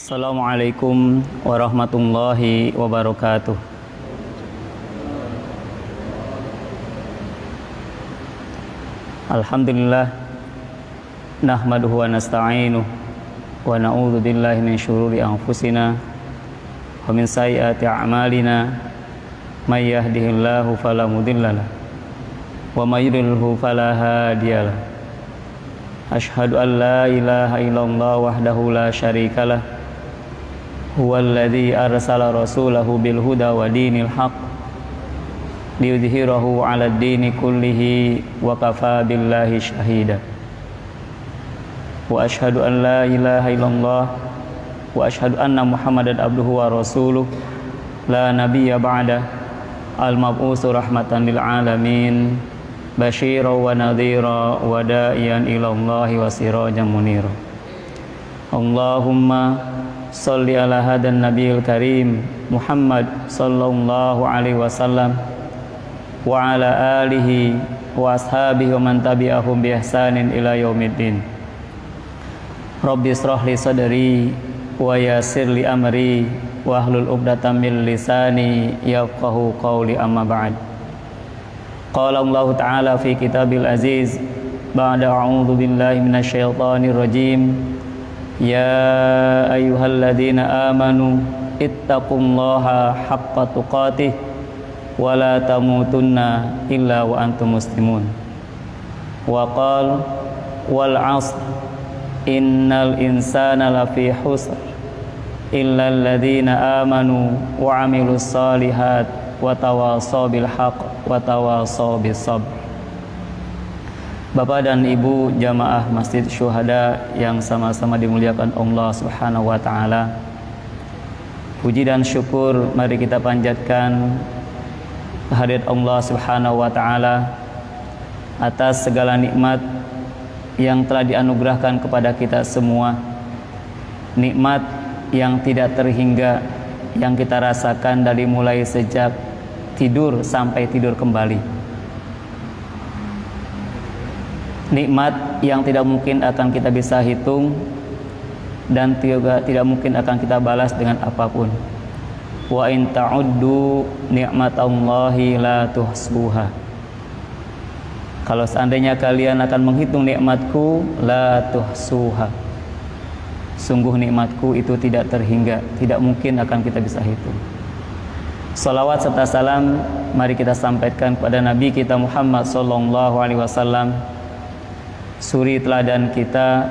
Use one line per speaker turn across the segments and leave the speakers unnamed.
Assalamualaikum warahmatullahi wabarakatuh. Alhamdulillah nahmaduhu wa nasta'inuhu wa na'udzu billahi min syururi anfusina wa min sayyiati a'malina may yahdihillahu fala mudhillalah wa may yudlilhu fala hadiyalah. Asyhadu an la ilaha illallah wahdahu la syarikalah huwallazi arsala rasulahu bil huda wa dinil haqq liyudhhirahu 'alad dini kullihi wa kafaa billahi syahida. Wa asyhadu an la ilaha illallah wa asyhadu anna Muhammadan abduhu wa rasuluh la nabiyya ba'da al-mab'utsu rahmatan lil alamin basyiran wa nadhira wa da'iyan ila Allahi wa sirajan munira. Allahumma shalli ala hadan nabiyil karim Muhammad sallallahu alaihi wasallam wa ala alihi wa ashabihi wa man tabi'ahum bi ihsanin ila yaumiddin. Rabbi israh li sadri wa yassir li amri wa hlul 'uqdatam min lisani yafqahu qawli, amma ba'd. Qala Allah ta'ala fi kitabil aziz ba'da a'udzu billahi minasy syaithanir rajim. Ya ayyuhalladzina amanu ittaqullaha haqqa tuqatih wa la tamutunna illa wa antum muslimun. Wa qala wal 'asr innal insana lafi khusr illa alladzina amanu wa 'amilus shalihat wa tawasaw bil haqq wa tawasaw bis sabr. Bapak dan Ibu jamaah Masjid Syuhada yang sama-sama dimuliakan Allah Subhanahu wa taala. Puji dan syukur mari kita panjatkan kehadirat Allah Subhanahu wa taala atas segala nikmat yang telah dianugerahkan kepada kita semua. Nikmat yang tidak terhingga yang kita rasakan dari mulai sejak tidur sampai tidur kembali. Nikmat yang tidak mungkin akan kita bisa hitung dan juga tidak mungkin akan kita balas dengan apapun. Wa in ta'uddu ni'matallahi la tuhsuha. Kalau seandainya kalian akan menghitung nikmatku, la tuhsuha. Sungguh nikmatku itu tidak terhingga, tidak mungkin akan kita bisa hitung. Salawat serta salam mari kita sampaikan kepada Nabi kita Muhammad sallallahu alaihi wasallam, suri teladan kita,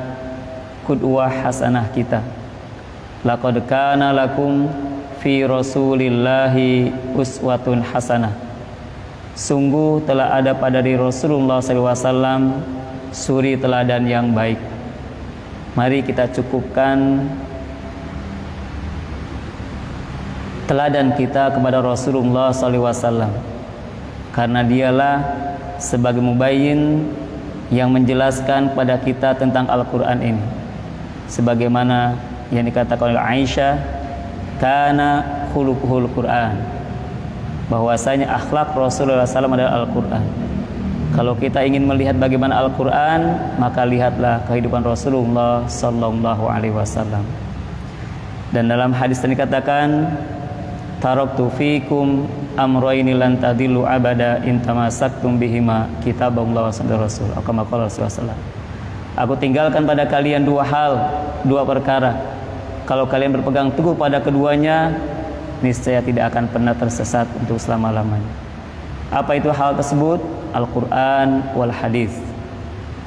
qudwah hasanah kita. Laqad kana lakum fi rasulillahi uswatun hasanah. Sungguh telah ada pada diri Rasulullah SAW suri teladan yang baik. Mari kita cukupkan teladan kita kepada Rasulullah SAW, karena dialah sebagai mubayyin yang menjelaskan kepada kita tentang Al-Quran ini. Sebagaimana yang dikatakan oleh Aisyah, kana khuluquhul Quran, bahwasanya akhlak Rasulullah SAW adalah Al-Quran. Kalau kita ingin melihat bagaimana Al-Quran, maka lihatlah kehidupan Rasulullah Sallallahu Alaihi Wasallam. Dan dalam hadis ini dikatakan, taraktu fikum amrayni lan tadillu abada in tamassaktum bihima kitaballah wa sunnah rasul. Kama qala Rasulullah. Aku tinggalkan pada kalian dua hal, dua perkara. Kalau kalian berpegang teguh pada keduanya, niscaya tidak akan pernah tersesat untuk selama-lamanya. Apa itu hal tersebut? Al-Quran wal hadis.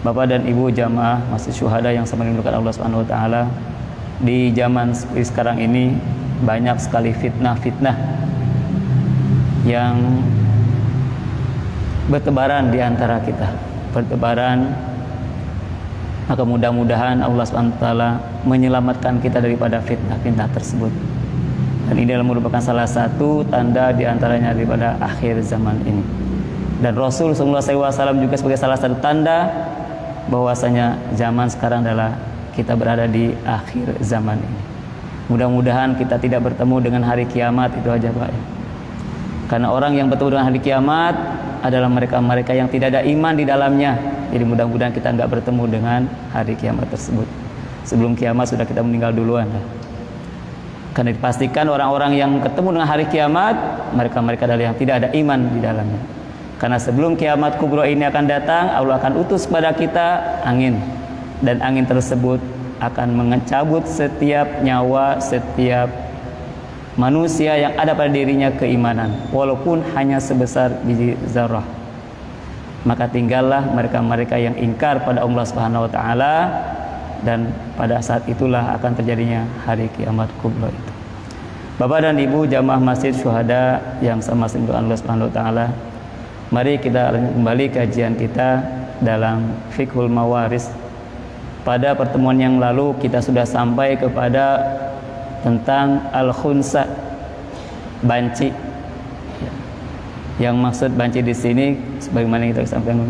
Bapak dan Ibu jamaah Masjid Syuhada yang sama dimuliakan Allah Subhanahu wa taala, di zaman sekarang ini banyak sekali fitnah-fitnah yang bertebaran di antara kita, bertebaran. Maka mudah-mudahan Allah SWT menyelamatkan kita daripada fitnah-fitnah tersebut. Dan ini adalah merupakan salah satu tanda di antaranya daripada akhir zaman ini. Dan Rasul SAW juga sebagai salah satu tanda bahwasanya zaman sekarang adalah kita berada di akhir zaman ini. Mudah-mudahan kita tidak bertemu dengan hari kiamat, itu aja Pak. Karena orang yang bertemu dengan hari kiamat adalah mereka-mereka yang tidak ada iman di dalamnya. Jadi mudah-mudahan kita enggak bertemu dengan hari kiamat tersebut. Sebelum kiamat sudah kita meninggal duluan. Karena dipastikan orang-orang yang ketemu dengan hari kiamat, mereka adalah yang tidak ada iman di dalamnya. Karena sebelum kiamat kubro ini akan datang, Allah akan utus kepada kita angin. Dan angin tersebut akan mencabut setiap nyawa, setiap manusia yang ada pada dirinya keimanan, walaupun hanya sebesar biji zarrah. Maka tinggallah mereka-mereka yang ingkar pada Allah Subhanahu wa taala, dan pada saat itulah akan terjadinya hari kiamat kubra itu. Bapak dan Ibu jamaah Masjid Syuhada yang sama-sama dengan Allah Subhanahu wa taala, mari kita kembali kajian kita dalam Fiqhul Mawaris. Pada pertemuan yang lalu kita sudah sampai kepada tentang al-khunsa, banci. Yang maksud banci di sini sebagaimana kita sampaikan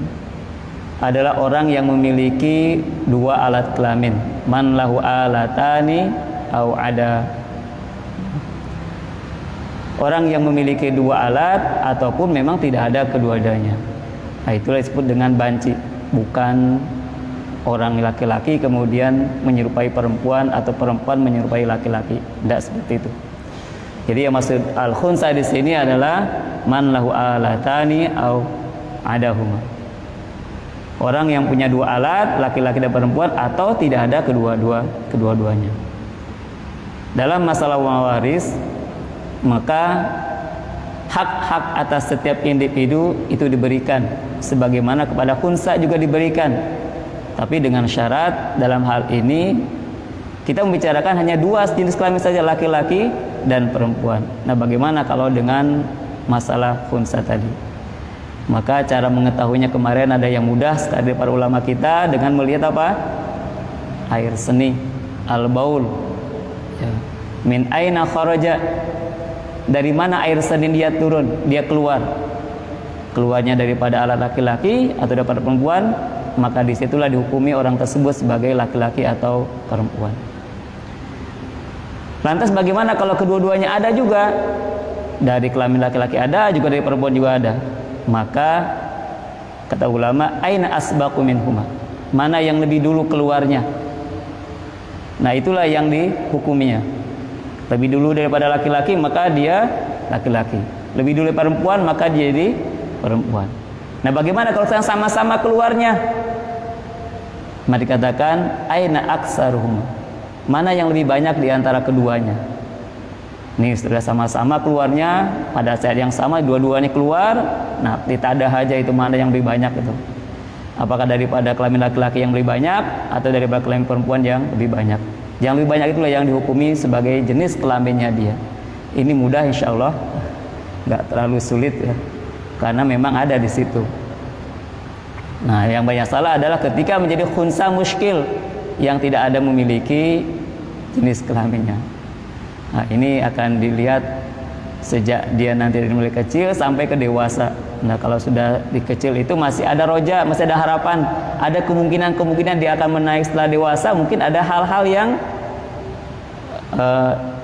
adalah orang yang memiliki dua alat kelamin, man lahu alatani au ada. Orang yang memiliki dua alat ataupun memang tidak ada kedua-duanya. Nah, itulah disebut dengan banci, bukan orang laki-laki kemudian menyerupai perempuan atau perempuan menyerupai laki-laki. Tidak seperti itu. Jadi yang maksud al-khunsa di sini adalah man lahu alatani au adahuma. Orang yang punya dua alat, laki-laki dan perempuan, atau tidak ada kedua-duanya. Dalam masalah waris, maka hak-hak atas setiap individu itu diberikan, sebagaimana kepada khunsa juga diberikan. Tapi dengan syarat dalam hal ini kita membicarakan hanya dua jenis kelamin saja, laki-laki dan perempuan. Nah, bagaimana kalau dengan masalah khunsa tadi? Maka cara mengetahuinya kemarin ada yang mudah sekali para ulama kita dengan melihat apa? Air seni, al-baul. Ya. Min aina kharaja? Dari mana air seni dia turun, dia keluar? Keluarnya daripada alat laki-laki atau daripada perempuan, maka disitulah dihukumi orang tersebut sebagai laki-laki atau perempuan. Lantas bagaimana kalau kedua-duanya ada juga? Dari kelamin laki-laki ada, juga dari perempuan juga ada. Maka kata ulama, aina asbaqu minhuma? Mana yang lebih dulu keluarnya? Nah, itulah yang dihukuminya. Lebih dulu daripada laki-laki, maka dia laki-laki. Lebih dulu dari perempuan, maka dia jadi perempuan. Nah, bagaimana kalau sama-sama keluarnya? Maka dikatakan aina aksaruhuma? Mana yang lebih banyak di antara keduanya? Ini sudah sama-sama keluarnya pada saat yang sama, dua-duanya keluar. Nah, ditadah aja itu mana yang lebih banyak itu. Apakah daripada kelamin laki-laki yang lebih banyak atau daripada kelamin perempuan yang lebih banyak? Yang lebih banyak itulah yang dihukumi sebagai jenis kelaminnya dia. Ini mudah insya Allah, nggak terlalu sulit ya, karena memang ada di situ. Nah, yang banyak salah adalah ketika menjadi khunsa muskil yang tidak ada memiliki jenis kelaminnya. Nah, ini akan dilihat sejak dia nanti dari mulai kecil sampai ke dewasa. Nah, kalau sudah di kecil itu masih ada roja, masih ada harapan, ada kemungkinan dia akan menaik setelah dewasa. Mungkin ada hal-hal yang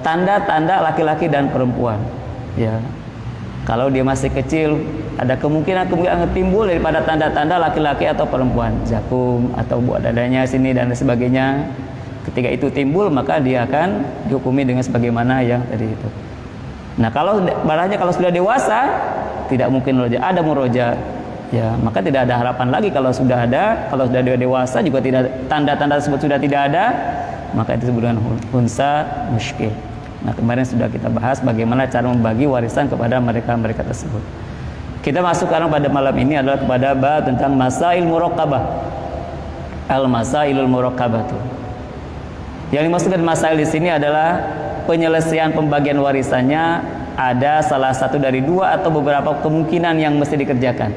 tanda-tanda laki-laki dan perempuan. Ya, kalau dia masih kecil, ada kemungkinan timbul daripada tanda-tanda laki-laki atau perempuan, jakum atau buah dadanya sini dan sebagainya. Ketika itu timbul, maka dia akan dihukumi dengan sebagaimana yang tadi itu. Nah, kalau barangnya kalau sudah dewasa, tidak mungkin roja, ada muroja, ya, maka tidak ada harapan lagi. Kalau sudah ada, kalau sudah dewasa juga tidak, tanda-tanda tersebut sudah tidak ada, maka itu disebut dengan khunsa muskil. Nah, kemarin sudah kita bahas bagaimana cara membagi warisan kepada mereka tersebut. Kita masuk sekarang pada malam ini adalah kepada bab tentang masail muraqqabah. Al-masailul muraqqabah. Yang dimaksudkan masail di sini adalah penyelesaian pembagian warisannya ada salah satu dari dua atau beberapa kemungkinan yang mesti dikerjakan.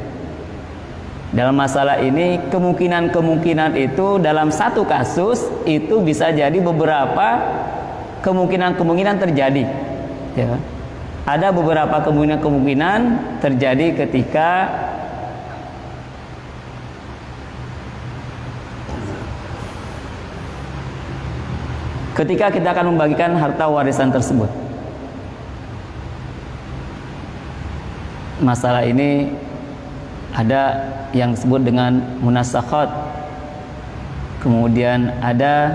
Dalam masalah ini kemungkinan itu dalam satu kasus itu bisa jadi beberapa kemungkinan terjadi. Ya. Ada beberapa kemungkinan terjadi ketika kita akan membagikan harta warisan tersebut. Masalah ini ada yang disebut dengan munasakhat. Kemudian ada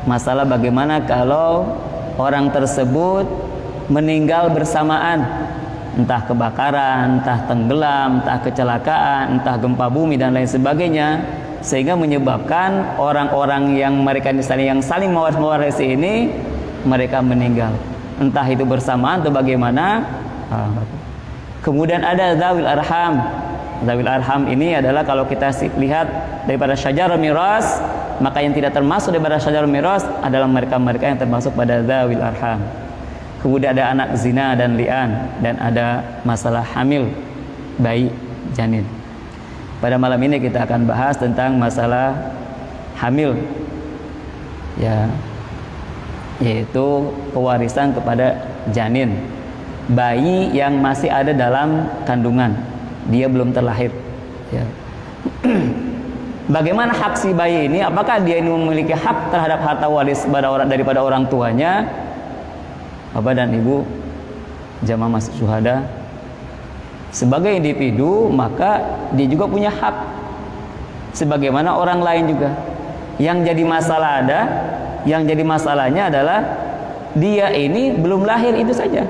masalah bagaimana kalau orang tersebut meninggal bersamaan, entah kebakaran, entah tenggelam, entah kecelakaan, entah gempa bumi dan lain sebagainya, sehingga menyebabkan orang-orang yang mereka yang saling mewarisi ini mereka meninggal, entah itu bersamaan atau bagaimana. Kemudian ada zawil arham. Zawil arham ini adalah kalau kita lihat daripada syajarul miras, maka yang tidak termasuk daripada syajarul miras adalah mereka-mereka yang termasuk pada zawil arham. Kemudian ada anak zina dan li'an, dan ada masalah hamil, bayi, janin. Pada malam ini kita akan bahas tentang masalah hamil, ya, yaitu pewarisan kepada janin, bayi yang masih ada dalam kandungan, dia belum terlahir. Ya. Bagaimana hak si bayi ini? Apakah dia ini memiliki hak terhadap harta waris daripada orang tuanya? Bapak dan Ibu jamaah masjid syuhada, sebagai individu maka dia juga punya hak sebagaimana orang lain juga. Yang jadi masalah yang jadi masalahnya adalah dia ini belum lahir, itu saja.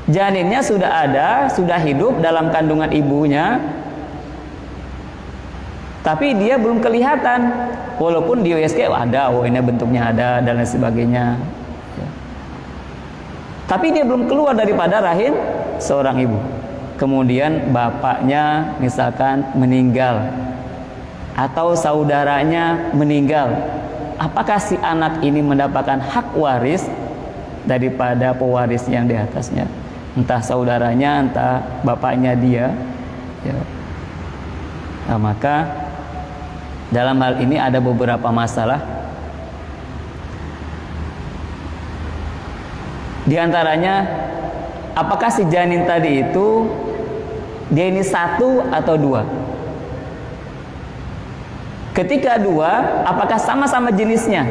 Janinnya sudah ada, sudah hidup dalam kandungan ibunya, tapi dia belum kelihatan. Walaupun di USG ada, ini bentuknya ada dan lain sebagainya, tapi dia belum keluar daripada rahim seorang ibu. Kemudian bapaknya misalkan meninggal atau saudaranya meninggal, apakah si anak ini mendapatkan hak waris daripada pewaris yang di atasnya, entah saudaranya, entah bapaknya dia, ya. Nah, maka dalam hal ini ada beberapa masalah. Di antaranya, apakah si janin tadi itu dia ini satu atau dua? Ketika dua, apakah sama-sama jenisnya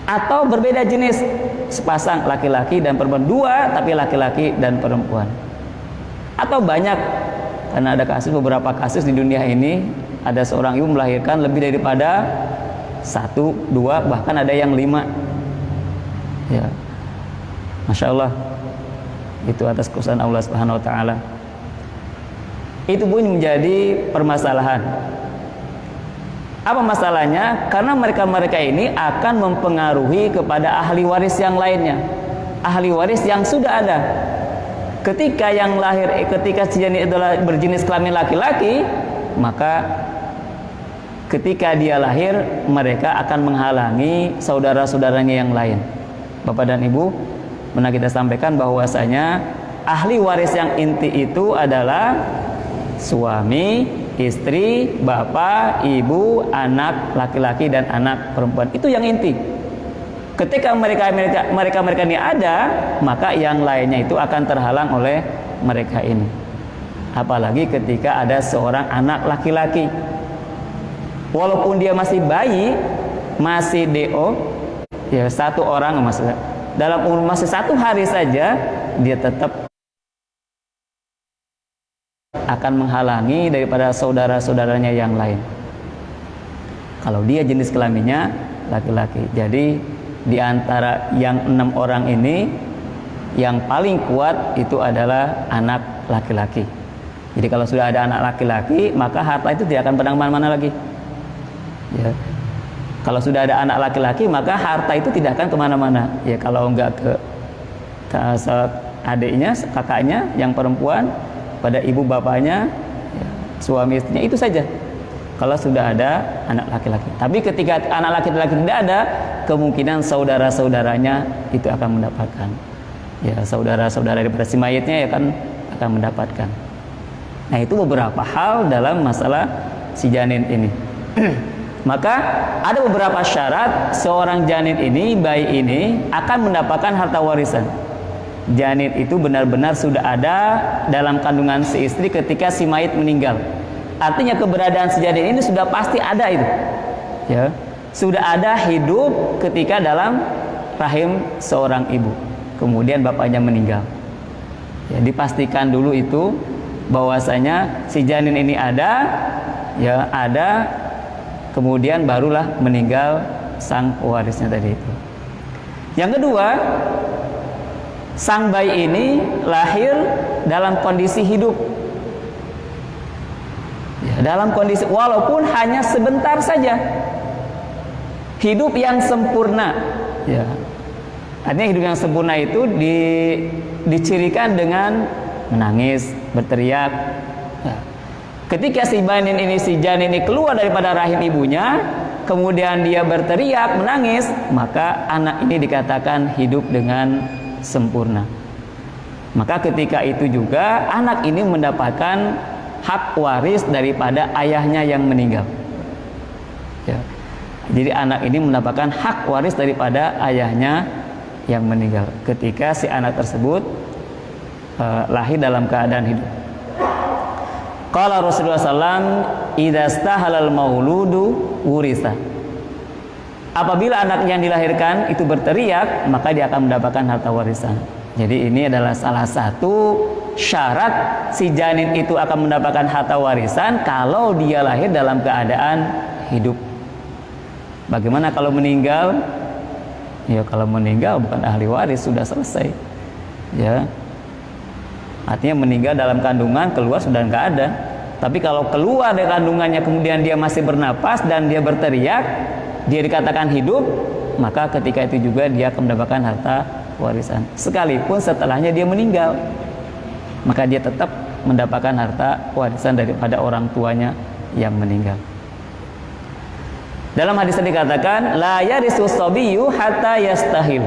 atau berbeda jenis? Sepasang laki-laki dan perempuan, dua tapi laki-laki dan perempuan, atau banyak? Karena ada beberapa kasus di dunia ini, ada seorang ibu melahirkan lebih daripada satu, dua, bahkan ada yang 5. Ya, Masya Allah, itu atas kuasaan Allah Subhanahu Wa Taala. Itu pun menjadi permasalahan. Apa masalahnya? Karena mereka ini akan mempengaruhi kepada ahli waris yang lainnya, ahli waris yang sudah ada. Ketika yang lahir, ketika si janin adalah berjenis kelamin laki-laki, maka ketika dia lahir, mereka akan menghalangi saudara-saudaranya yang lain. Bapak dan Ibu, pernah kita sampaikan bahwasanya ahli waris yang inti itu adalah suami, istri, bapak, ibu, anak laki-laki dan anak perempuan. Itu yang inti. Ketika mereka ini ada, maka yang lainnya itu akan terhalang oleh mereka ini. Apalagi ketika ada seorang anak laki-laki, walaupun dia masih bayi, masih DO, ya, satu orang maksudnya, dalam umur masih 1 hari saja, dia tetap akan menghalangi daripada saudara-saudaranya yang lain kalau dia jenis kelaminnya laki-laki. Jadi di antara yang 6 orang ini, yang paling kuat itu adalah anak laki-laki. Jadi kalau sudah ada anak laki-laki, maka harta itu tidak akan pernah kemana-mana lagi, ya. Kalau sudah ada anak laki-laki, maka harta itu tidak akan kemana-mana. Ya, kalau enggak ke adiknya, kakaknya yang perempuan, pada ibu bapaknya, ya, suami istrinya, itu saja. Kalau sudah ada anak laki-laki. Tapi ketika anak laki-laki tidak ada, kemungkinan saudara-saudaranya itu akan mendapatkan. Ya, saudara-saudara daripada si mayitnya ya kan akan mendapatkan. Nah, itu beberapa hal dalam masalah si janin ini. Maka ada beberapa syarat seorang janin ini, bayi ini akan mendapatkan harta warisan. Janin itu benar-benar sudah ada dalam kandungan si istri ketika si mayit meninggal. Artinya keberadaan si janin ini sudah pasti ada itu. Ya, sudah ada hidup ketika dalam rahim seorang ibu. Kemudian bapaknya meninggal. Ya, dipastikan dulu itu bahwasanya si janin ini ada, kemudian barulah meninggal sang pewarisnya tadi itu. Yang kedua, sang bayi ini lahir dalam kondisi hidup. Ya, dalam kondisi walaupun hanya sebentar saja. Hidup yang sempurna. Ya. Artinya hidup yang sempurna itu dicirikan dengan menangis, berteriak. Ya. Ketika si janin ini keluar daripada rahim ibunya, kemudian dia berteriak, menangis, maka anak ini dikatakan hidup dengan sempurna. Maka ketika itu juga anak ini mendapatkan hak waris daripada ayahnya yang meninggal. Ya. Jadi anak ini mendapatkan hak waris daripada ayahnya yang meninggal ketika si anak tersebut lahir dalam keadaan hidup. Qala Rasulullah SAW, idza stahalal mauludu wurisa. Apabila anak yang dilahirkan itu berteriak, maka dia akan mendapatkan harta warisan. Jadi ini adalah salah satu syarat si janin itu akan mendapatkan harta warisan kalau dia lahir dalam keadaan hidup. Bagaimana kalau meninggal? Ya kalau meninggal bukan ahli waris, sudah selesai. Ya. Artinya meninggal dalam kandungan, keluar sudah nggak ada. Tapi kalau keluar dari kandungannya kemudian dia masih bernapas dan dia berteriak, dia dikatakan hidup, maka ketika itu juga dia akan mendapatkan harta warisan. Sekalipun setelahnya dia meninggal, maka dia tetap mendapatkan harta warisan daripada orang tuanya yang meninggal. Dalam hadis ini dikatakan la yarisu sabiyyu hatta yastahil.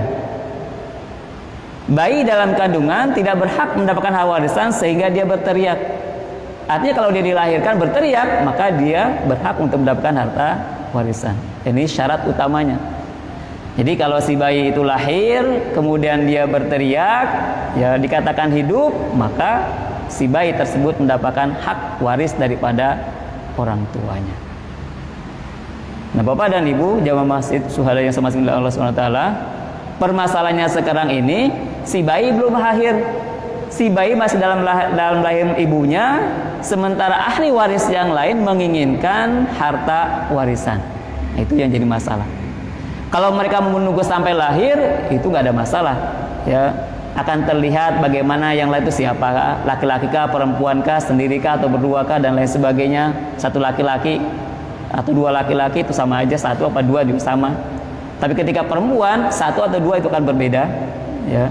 Bayi dalam kandungan tidak berhak mendapatkan hak warisan sehingga dia berteriak. Artinya kalau dia dilahirkan berteriak, maka dia berhak untuk mendapatkan harta warisan. Ini syarat utamanya. Jadi kalau si bayi itu lahir kemudian dia berteriak, ya dikatakan hidup, maka si bayi tersebut mendapatkan hak waris daripada orang tuanya. Nah, Bapak dan Ibu jamaah masjid syuhada yang sama dengan Allah SWT, permasalahannya sekarang ini si bayi belum lahir, si bayi masih dalam rahim ibunya, sementara ahli waris yang lain menginginkan harta warisan. Nah, itu yang jadi masalah. Kalau mereka menunggu sampai lahir itu nggak ada masalah, ya akan terlihat bagaimana yang lain itu siapa, laki-laki kah, perempuan kah, sendiri kah atau berdua kah dan lain sebagainya. Satu laki-laki atau dua laki-laki itu sama aja, satu apa dua juga sama. Tapi ketika perempuan satu atau dua itu akan berbeda, ya.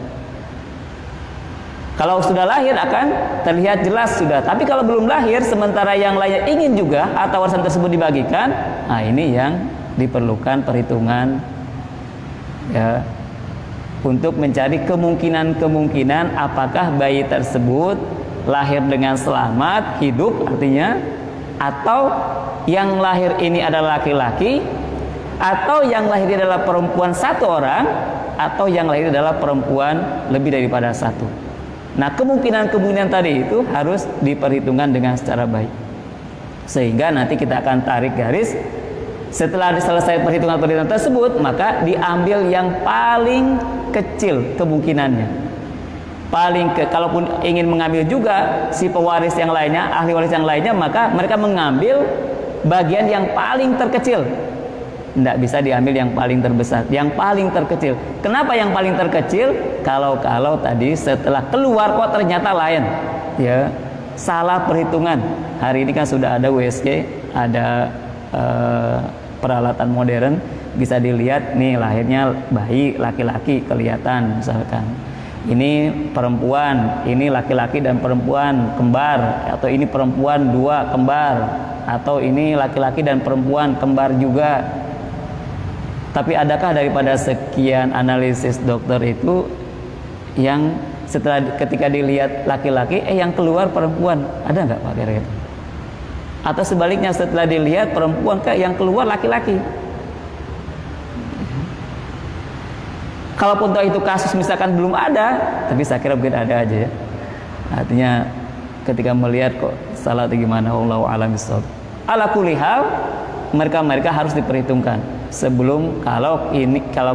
Kalau sudah lahir akan terlihat jelas sudah. Tapi kalau belum lahir sementara yang lainnya ingin juga harta warisan tersebut dibagikan, nah ini yang diperlukan perhitungan, ya, untuk mencari kemungkinan apakah bayi tersebut lahir dengan selamat, hidup artinya, atau yang lahir ini adalah laki-laki, atau yang lahir adalah perempuan satu orang, atau yang lahir adalah perempuan lebih daripada satu. Nah, kemungkinan tadi itu harus diperhitungkan dengan secara baik, sehingga nanti kita akan tarik garis. Setelah selesai perhitungan tersebut, maka diambil yang paling kecil kemungkinannya. Kalaupun ingin mengambil juga si pewaris yang lainnya, ahli waris yang lainnya, maka mereka mengambil bagian yang paling terkecil. Tidak bisa diambil yang paling terbesar, yang paling terkecil. Kenapa yang paling terkecil? Kalau tadi setelah keluar kok ternyata lain, ya salah perhitungan. Hari ini kan sudah ada USG, ada peralatan modern, bisa dilihat nih lahirnya bayi laki-laki kelihatan, misalkan ini perempuan, ini laki-laki dan perempuan kembar, atau ini perempuan dua kembar, atau ini laki-laki dan perempuan kembar juga. Tapi adakah daripada sekian analisis dokter itu yang ketika dilihat laki-laki yang keluar perempuan? Ada nggak Pak kira-kira? Atau sebaliknya setelah dilihat perempuan yang keluar laki-laki? Kalaupun itu kasus misalkan belum ada, tapi saya kira mungkin ada aja ya. Artinya ketika melihat kok salah atau gimana, wallahu a'lam bishawab. Ala kulli hal, mereka harus diperhitungkan sebelum kalau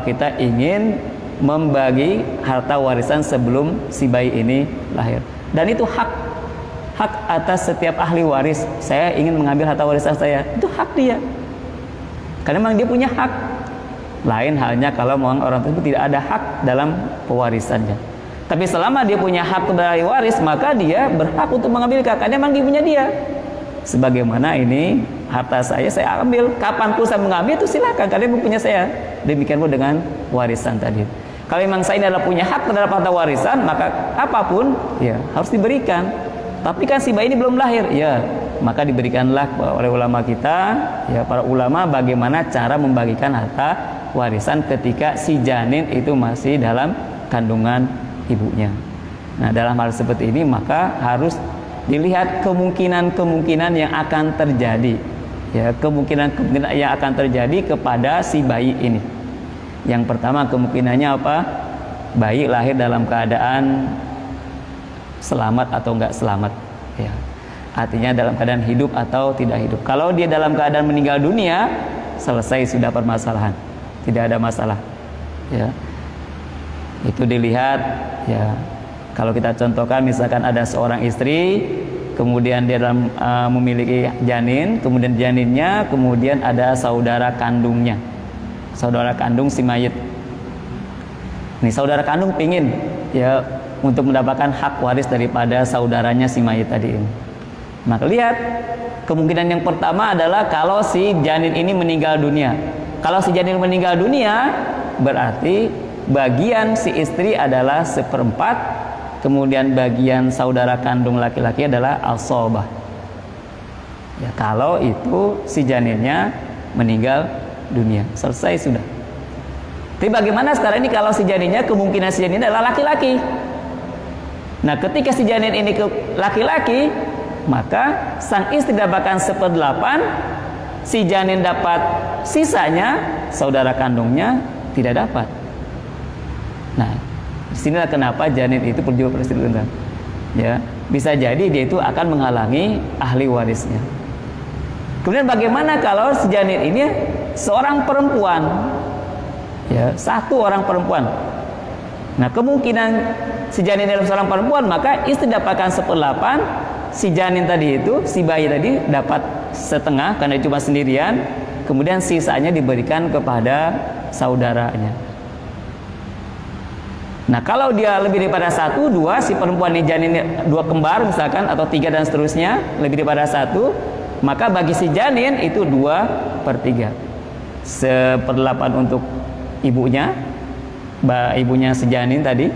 kita ingin membagi harta warisan sebelum si bayi ini lahir. Dan itu hak atas setiap ahli waris. Saya ingin mengambil harta warisan saya, itu hak dia, karena memang dia punya hak. Lain halnya kalau memang orang tersebut tidak ada hak dalam pewarisannya. Tapi selama dia punya hak dari waris, maka dia berhak untuk mengambil karena memang dia punya dia. Sebagaimana ini harta saya ambil, kapanpun saya mengambil itu silakan, kalian punya saya. Demikian pun dengan warisan tadi. Kalau memang saya ini adalah punya hak terhadap harta warisan, maka apapun ya harus diberikan. Tapi kan si bayi ini belum lahir, ya maka diberikanlah oleh ulama kita, ya para ulama, bagaimana cara membagikan harta warisan ketika si janin itu masih dalam kandungan ibunya. Nah, dalam hal seperti ini maka harus dilihat kemungkinan-kemungkinan yang akan terjadi, ya kemungkinan-kemungkinan yang akan terjadi kepada si bayi ini. Yang pertama kemungkinannya apa? Bayi lahir dalam keadaan selamat atau enggak selamat, ya. Artinya dalam keadaan hidup atau tidak hidup. Kalau dia dalam keadaan meninggal dunia, selesai sudah permasalahan, tidak ada masalah, ya. Itu dilihat, ya. Kalau kita contohkan misalkan ada seorang istri, kemudian dia dalam memiliki janin, kemudian janinnya kemudian ada saudara kandungnya, saudara kandung si mayit. Ini saudara kandung pingin, ya, untuk mendapatkan hak waris daripada saudaranya si mayit tadi ini. Maka lihat, kemungkinan yang pertama adalah kalau si janin ini meninggal dunia. Kalau si janin meninggal dunia, berarti bagian si istri adalah 1/4, kemudian bagian saudara kandung laki-laki adalah asobah. Ya, kalau itu si janinnya meninggal dunia, selesai sudah. Tapi bagaimana sekarang ini kalau si janinnya, kemungkinan si janin adalah laki-laki. Nah, ketika si janin ini ke laki-laki, maka sang istri dapatkan 1/8, si janin dapat sisanya, saudara kandungnya tidak dapat. Nah, disinilah kenapa janin itu perlu diperhitungkan. Ya, bisa jadi dia itu akan menghalangi ahli warisnya. Kemudian bagaimana kalau si janin ini seorang perempuan, ya, satu orang perempuan. Nah, kemungkinan si janin adalah seorang perempuan, maka istri dapatkan 1/8, si janin tadi itu, si bayi tadi dapat setengah karena cuma sendirian, kemudian sisanya diberikan kepada saudaranya. Nah, kalau dia lebih daripada 1, 2, si perempuan ini janin 2 kembar misalkan, atau 3 dan seterusnya, lebih daripada 1, maka bagi si janin itu 2/3, 1/8 untuk ibunya, ibunya si janin tadi,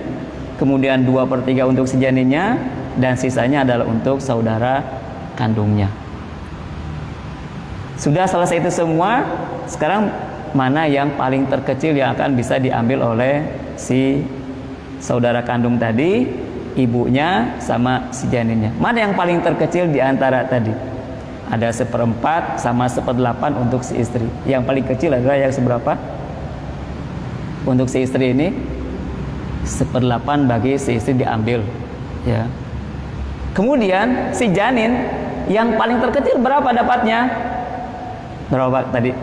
kemudian 2/3 untuk si janinnya, dan sisanya adalah untuk saudara kandungnya. Sudah selesai itu semua, sekarang mana yang paling terkecil yang akan bisa diambil oleh si saudara kandung tadi, ibunya sama si janinnya? Mana yang paling terkecil di antara tadi? Ada 1/4 sama 1/8 untuk si istri. Yang paling kecil adalah yang seberapa? Untuk si istri ini 1/8 bagi si istri diambil, ya. Kemudian si janin yang paling terkecil berapa dapatnya? Berapa tadi?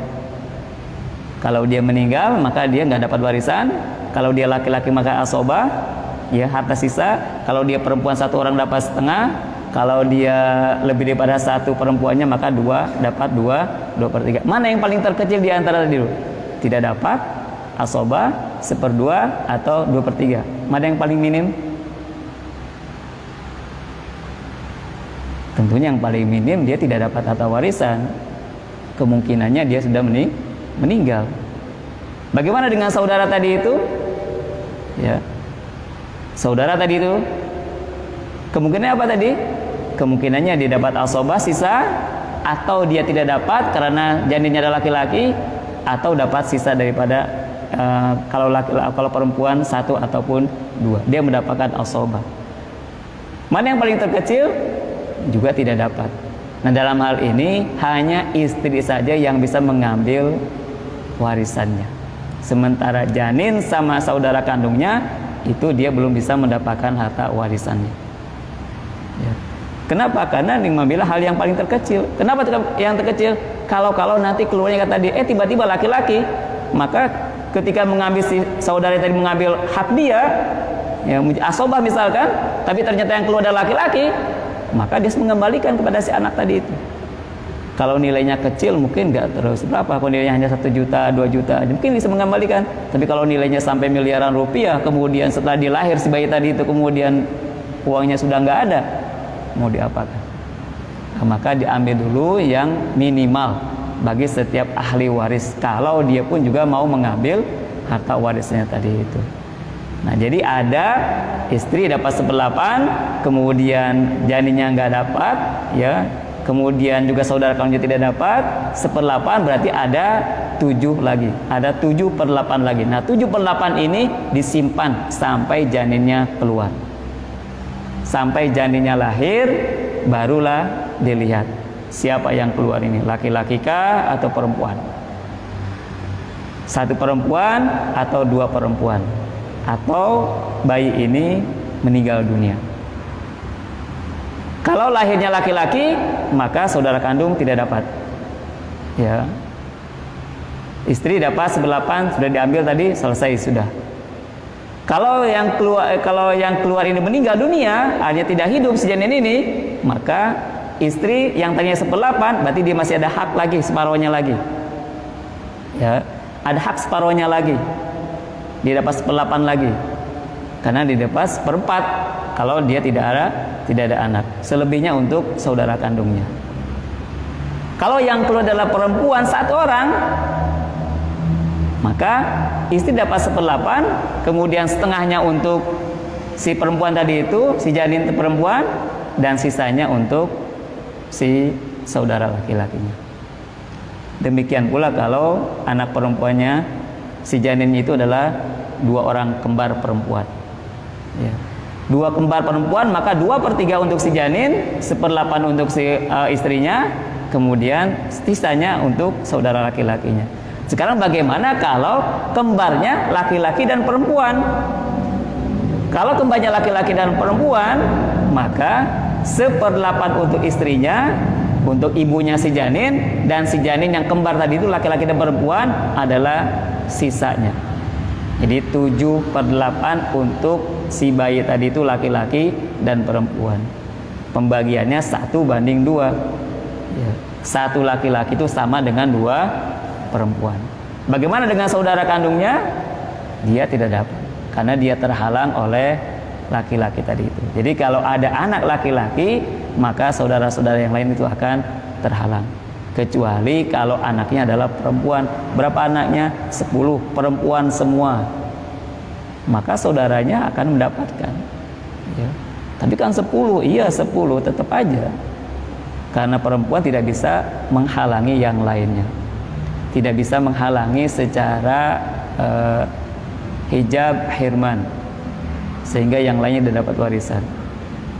Kalau dia meninggal maka dia nggak dapat warisan. Kalau dia laki-laki maka asobah, ya, harta sisa. Kalau dia perempuan 1 orang dapat setengah. Kalau dia lebih daripada 1 perempuannya maka 2 dapat 2/3. Mana yang paling terkecil di antara tadi? Tidak dapat asobah, 1/2 atau 2/3. Mana yang paling minim? Tentunya yang paling minim dia tidak dapat harta warisan. Kemungkinannya dia sudah meninggal. Bagaimana dengan saudara tadi itu? Ya, saudara tadi itu kemungkinannya apa tadi? Kemungkinannya dia dapat asobah sisa, atau dia tidak dapat karena janinnya adalah laki-laki, atau dapat sisa daripada kalau perempuan 1 ataupun 2, dia mendapatkan asobah. Mana yang paling terkecil? Juga tidak dapat. Nah, dalam hal ini hanya istri saja yang bisa mengambil warisannya. Sementara janin sama saudara kandungnya itu dia belum bisa mendapatkan harta warisannya. Ya. Kenapa? Karena ini mengambil hal yang paling terkecil. Kenapa yang terkecil? Kalau nanti keluarnya kata dia, tiba-tiba laki-laki, maka ketika mengambil si saudara tadi mengambil hak dia, ya, asobah misalkan, tapi ternyata yang keluar adalah laki-laki, maka dia mengembalikan kepada si anak tadi itu. Kalau nilainya kecil mungkin nggak terus berapa, kalau nilainya hanya 1 juta, 2 juta, mungkin bisa mengembalikan. Tapi kalau nilainya sampai miliaran rupiah, kemudian setelah dilahir si bayi tadi itu kemudian uangnya sudah nggak ada, mau diapakan? Nah, maka diambil dulu yang minimal bagi setiap ahli waris, kalau dia pun juga mau mengambil harta warisnya tadi itu. Nah, jadi ada istri dapat 1/8, kemudian janinnya nggak dapat, ya. Kemudian juga saudara kandungnya tidak dapat 1/8, berarti ada 7 lagi, ada 7/8 lagi. Nah, 7/8 ini disimpan sampai janinnya keluar, sampai janinnya lahir, barulah dilihat siapa yang keluar ini, laki-laki kah atau perempuan, 1 perempuan atau 2 perempuan, atau bayi ini meninggal dunia. Kalau lahirnya laki-laki, maka saudara kandung tidak dapat, ya. Istri dapat 1/8, sudah diambil tadi, selesai sudah. Kalau yang keluar ini meninggal dunia, hanya tidak hidup si janin ini, maka istri yang tadinya 1/8, berarti dia masih ada hak lagi, separuhnya lagi, ya, ada hak separuhnya lagi, dia dapat 1/8 lagi, karena dia dapat 1/4 kalau dia tidak ada anak. Selebihnya untuk saudara kandungnya. Kalau yang keluar adalah perempuan 1 orang, maka istri dapat 1/8, kemudian setengahnya untuk si perempuan tadi itu, si janin perempuan, dan sisanya untuk si saudara laki-lakinya. Demikian pula kalau anak perempuannya si janin itu adalah 2 orang kembar perempuan, ya. 2 kembar perempuan, maka 2/3 untuk si janin, 1/8 untuk si istrinya, kemudian sisanya untuk saudara laki-lakinya. Sekarang bagaimana kalau kembarnya laki-laki dan perempuan? Kalau kembarnya laki-laki dan perempuan, maka 1/8 untuk istrinya, untuk ibunya si janin, dan si janin yang kembar tadi itu laki-laki dan perempuan adalah sisanya. Jadi 7/8 untuk si bayi tadi itu laki-laki dan perempuan. Pembagiannya 1/2, ya. 1 laki-laki itu sama dengan 2 perempuan. Bagaimana dengan saudara kandungnya? Dia tidak dapat, karena dia terhalang oleh laki-laki tadi itu. Jadi kalau ada anak laki-laki, maka saudara-saudara yang lain itu akan terhalang, kecuali kalau anaknya adalah perempuan. Berapa anaknya? 10, perempuan semua, maka saudaranya akan mendapatkan, ya. Tapi kan 10, iya 10 tetap aja, karena perempuan tidak bisa menghalangi yang lainnya, tidak bisa menghalangi secara hijab hirman, sehingga yang lainnya tidak dapat warisan.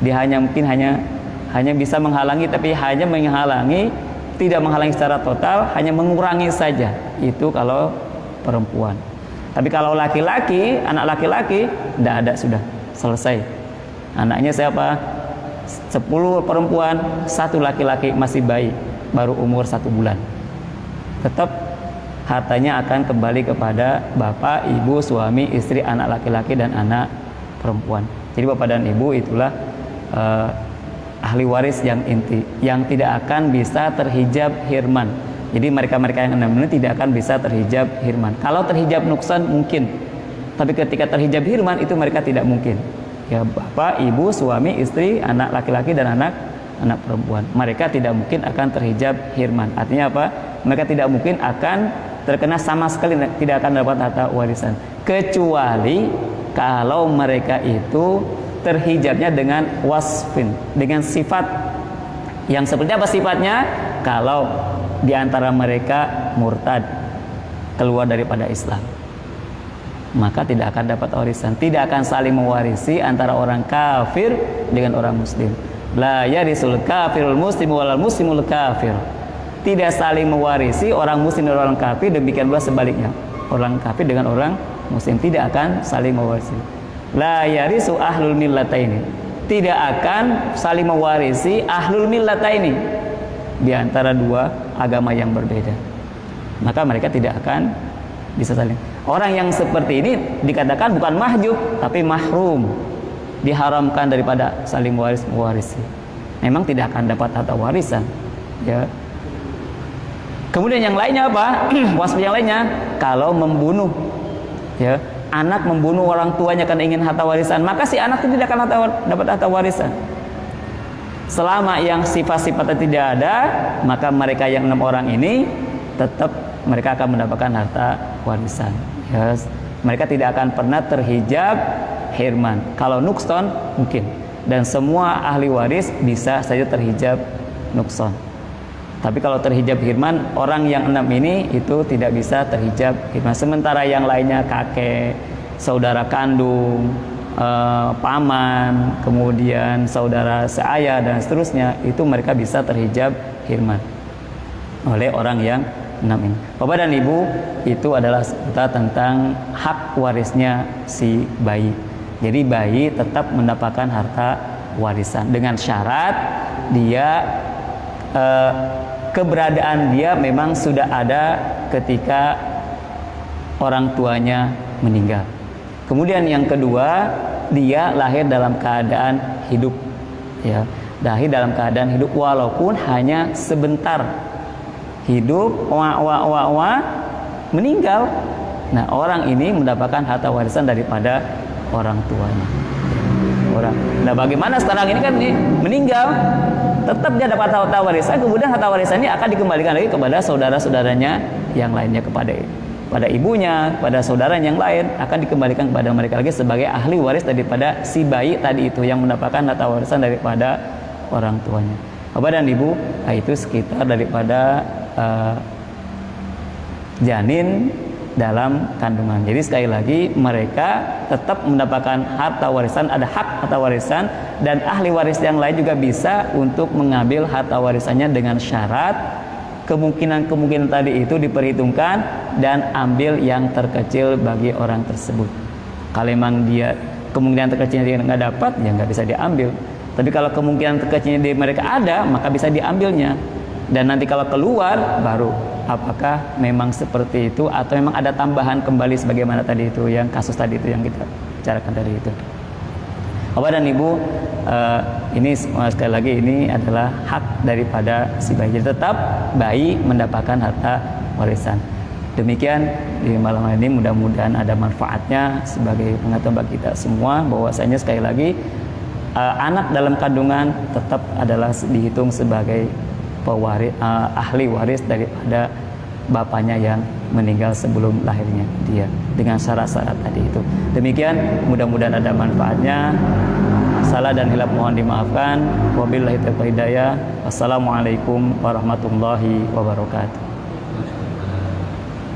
Dia hanya bisa menghalangi, tapi hanya menghalangi, tidak menghalangi secara total, hanya mengurangi saja. Itu kalau perempuan. Tapi kalau laki-laki, anak laki-laki, tidak ada, sudah selesai. Anaknya siapa? 10 perempuan, 1 laki-laki, masih bayi, baru umur 1 bulan. Tetap hartanya akan kembali kepada bapak, ibu, suami, istri, anak laki-laki dan anak perempuan. Jadi bapak dan ibu itulah ahli waris yang inti, yang tidak akan bisa terhijab hirman. Jadi mereka-mereka yang 6 ini tidak akan bisa terhijab hirman. Kalau terhijab nuksan mungkin, tapi ketika terhijab hirman itu mereka tidak mungkin. Ya, bapak, ibu, suami, istri, anak laki-laki dan anak perempuan, mereka tidak mungkin akan terhijab hirman. Artinya apa? Mereka tidak mungkin akan terkena sama sekali, tidak akan dapat harta warisan, kecuali kalau mereka itu terhijabnya dengan wasfin, dengan sifat yang seperti apa sifatnya? Kalau di antara mereka murtad, keluar daripada Islam, maka tidak akan dapat warisan, tidak akan saling mewarisi antara orang kafir dengan orang muslim. La yarisul kafirul muslimu walal muslimul kafir. Tidak saling mewarisi orang muslim dan orang kafir, demikian pula sebaliknya. Orang kafir dengan orang muslim tidak akan saling mewarisi. La yarisu ahlul millataini. Tidak akan saling mewarisi ahlul millataini, di antara 2 agama yang berbeda. Maka mereka tidak akan bisa saling. Orang yang seperti ini dikatakan bukan mahjub, tapi mahrum, diharamkan daripada saling mewarisi. Memang tidak akan dapat harta warisan, ya. Kemudian yang lainnya apa? Wasf yang lainnya, kalau membunuh, ya, anak membunuh orang tuanya karena ingin harta warisan, maka si anak itu tidak akan dapat harta warisan. Selama yang sifat-sifatnya tidak ada, maka mereka yang 6 orang ini tetap mereka akan mendapatkan harta warisan. Yes. Mereka tidak akan pernah terhijab hirman. Kalau nukson mungkin, dan semua ahli waris bisa saja terhijab nukson. Tapi kalau terhijab hirman, orang yang 6 ini itu tidak bisa terhijab hirman. Sementara yang lainnya kakek, saudara kandung, paman, kemudian saudara seayah dan seterusnya, itu mereka bisa terhijab hirman oleh orang yang 6 ini. Bapak dan Ibu, itu adalah seputar tentang hak warisnya si bayi. Jadi bayi tetap mendapatkan harta warisan dengan syarat dia keberadaan dia memang sudah ada ketika orang tuanya meninggal. Kemudian yang kedua, dia lahir dalam keadaan hidup, ya, lahir dalam keadaan hidup walaupun hanya sebentar. Hidup, meninggal. Nah, orang ini mendapatkan harta warisan daripada orang tuanya. Nah, bagaimana sekarang ini kan meninggal, tetap dia dapat harta warisan, kemudian harta warisan ini akan dikembalikan lagi kepada saudara-saudaranya yang lainnya, kepada ibunya, kepada saudara yang lain, akan dikembalikan kepada mereka lagi sebagai ahli waris daripada si bayi tadi itu yang mendapatkan harta warisan daripada orang tuanya. Bapak dan Ibu, itu sekitar daripada janin dalam kandungan. Jadi sekali lagi mereka tetap mendapatkan harta warisan, ada hak harta warisan, dan ahli waris yang lain juga bisa untuk mengambil harta warisannya dengan syarat kemungkinan tadi itu diperhitungkan dan ambil yang terkecil bagi orang tersebut. Kalau memang dia kemungkinan terkecilnya dia nggak dapat, ya nggak bisa diambil. Tapi kalau kemungkinan terkecilnya di mereka ada, maka bisa diambilnya. Dan nanti kalau keluar baru apakah memang seperti itu atau memang ada tambahan kembali sebagaimana tadi itu yang kasus tadi itu yang kita bicarakan tadi itu. Bapak dan Ibu, ini sekali lagi ini adalah hak daripada si bayi. Jadi tetap bayi mendapatkan harta warisan. Demikian di malam ini, mudah-mudahan ada manfaatnya sebagai pengetahuan bagi kita semua, bahwasanya sekali lagi anak dalam kandungan tetap adalah dihitung sebagai ahli waris daripada bapaknya yang meninggal sebelum lahirnya dia, dengan syarat-syarat tadi itu. Demikian, mudah-mudahan ada manfaatnya. Salah dan hilaf mohon dimaafkan. Wabillahi taufiq hidayah. Wassalamualaikum warahmatullahi wabarakatuh.